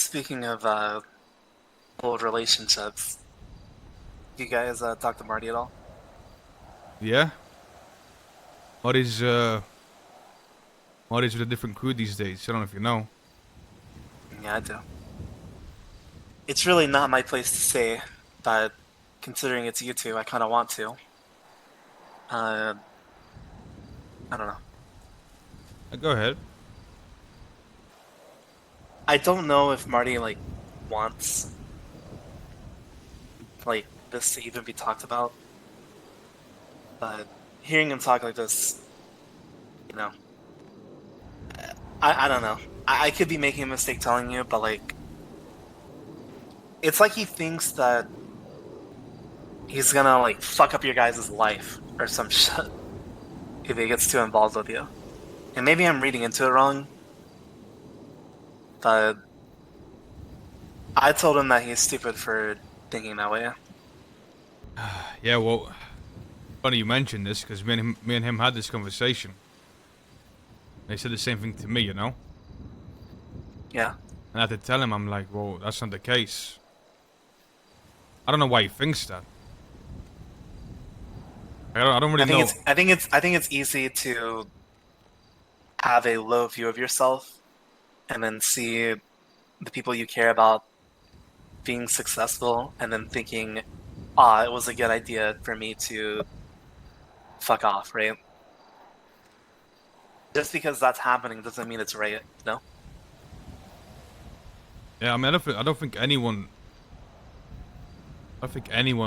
speaking of old relationships, you guys talk to Marty at all? Yeah? Marty's with a different crew these days. I don't know if you know. Yeah, I do. It's really not my place to say, but considering it's you two, I kind of want to. Uh, I don't know. Go ahead. I don't know if Marty wants this to even be talked about, but hearing him talk like this, you know, I don't know. I could be making a mistake telling you, but it's like he thinks that he's gonna fuck up your guys' life or some shit if he gets too involved with you. And maybe I'm reading into it wrong, but I told him that he's stupid for thinking that way. Yeah, well, funny you mentioned this because me and him had this conversation. They said the same thing to me, you know? Yeah. And I had to tell him, I'm like, well, that's not the case. I don't know why he thinks that. I don't really know. I think it's easy to have a low view of yourself and then see the people you care about being successful and then thinking, ah, it was a good idea for me to fuck off, right? Just because that's happening doesn't mean it's right, you know? Yeah, I mean, I don't think anyone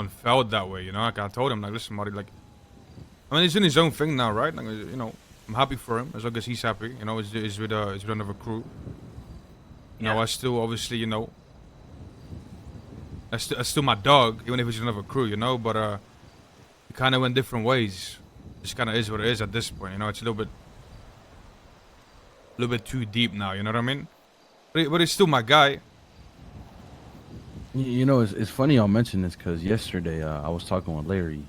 felt that way, you know? Like, I told him, like, listen, Marty, like, I mean, he's in his own thing now, right? Like, you know, I'm happy for him as long as he's happy. You know, he's with another crew. You know, Yeah. I still obviously, you know, that's still my dog, even if it's another crew, you know. But we kind of went different ways. Just kind of is what it is at this point. You know, it's a little bit too deep now. You know what I mean? But he's still my guy. It's funny I'll mention this because yesterday I was talking with Larry,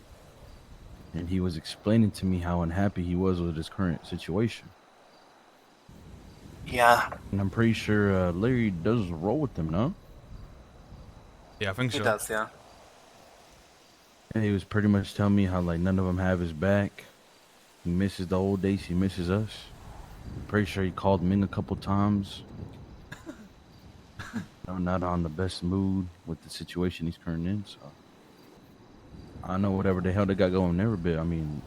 and he was explaining to me how unhappy he was with his current situation. Yeah, And I'm pretty sure Larry does roll with them, no? Yeah, I think he so. does, yeah. And he was pretty much telling me how like none of them have his back. He misses the old days. He misses us. Pretty sure he called Ming a couple times. Not on the best mood with the situation he's currently in. So I don't know whatever the hell they got going there, but I mean,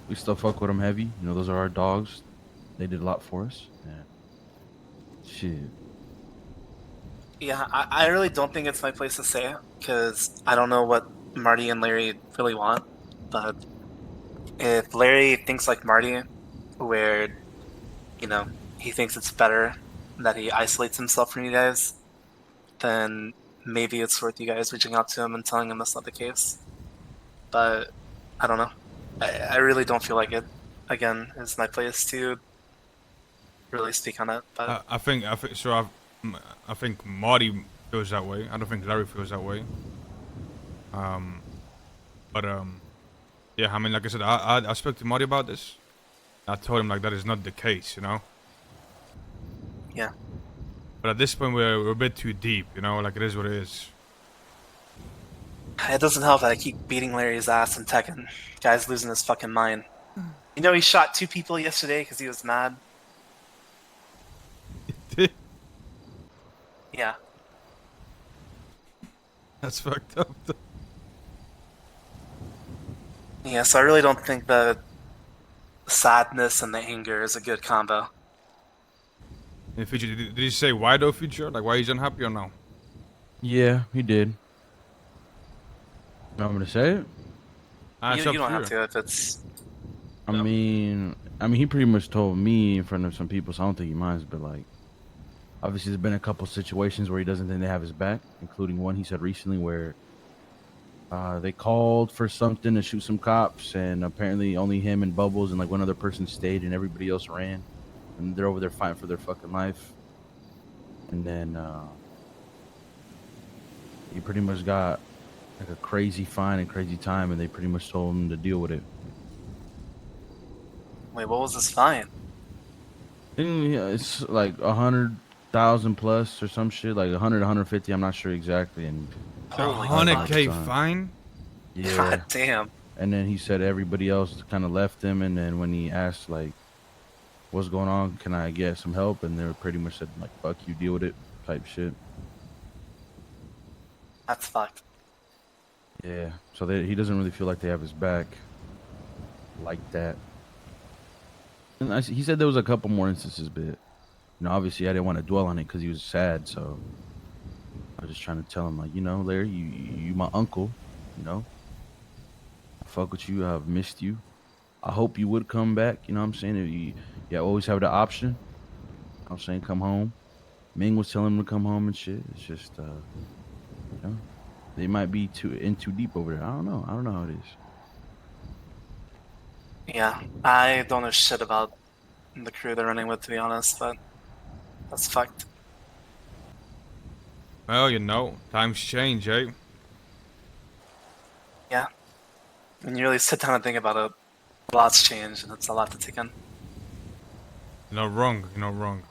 we still fuck with them heavy. Those are our dogs. They did a lot for us. Yeah. Shit. Yeah, I really don't think it's my place to say because I don't know what Marty and Larry really want. But if Larry thinks like Marty, where, you know, he thinks it's better that he isolates himself from you guys, then maybe it's worth you guys reaching out to him and telling him that's not the case. But I don't know. I really don't feel like it. Again, it's my place to really speak on it. But I think so. I think Marty feels that way. I don't think Larry feels that way. Um, but yeah. I mean, like I said, I spoke to Marty about this. I told him like that is not the case, you know. yeah, But at this point, we're a bit too deep, you know. Like it is what it is. it doesn't help that I keep beating Larry's ass in Tekken. Guy's losing his fucking mind. You know, he shot two people yesterday because he was mad. Yeah. That's fucked up. Yeah, so I really don't think the sadness and the anger is a good combo. In future, did he say why though? Future, like why he's unhappy or no? Yeah, he did. You want me to say it? It's You up don't to have you. to if it's, I you know. mean, I mean, he pretty much told me in front of some people, so I don't think he minds. But like, obviously, there's been a couple situations where he doesn't think they have his back, including one he said recently where they called for something to shoot some cops, and apparently only him and Bubbles and like one other person stayed, and everybody else ran, and they're over there fighting for their fucking life. And then he pretty much got like a crazy fine and crazy time, and they pretty much told him to deal with it. Wait, what was this fine? And yeah, it's like 100. 1,000 plus or some shit, like 100, 150. I'm not sure exactly. And A Holy hundred fuck. K Son. fine. Yeah. God damn. And then he said everybody else kind of left him. And then when he asked like, "What's going on? Can I get some help?" and they were pretty much said like, "Fuck you, deal with it," type shit. That's fucked. Yeah. So he doesn't really feel like they have his back like that. And he said there was a couple more instances, but obviously I didn't want to dwell on it because he was sad. So I was just trying to tell him, like, Larry, you my uncle. I fuck with you. I've missed you. I hope you would come back. You know what I'm saying? If you always have the option. I'm saying come home. Ming was telling him to come home and shit. It's just, they might be too deep over there. I don't know. I don't know how it is. Yeah, I don't know shit about the crew they're running with, to be honest, but that's fucked. Well, times change, eh? Yeah. When you really sit down and think about it, a lot's changed, and it's a lot to take in. You're not wrong. You're not wrong.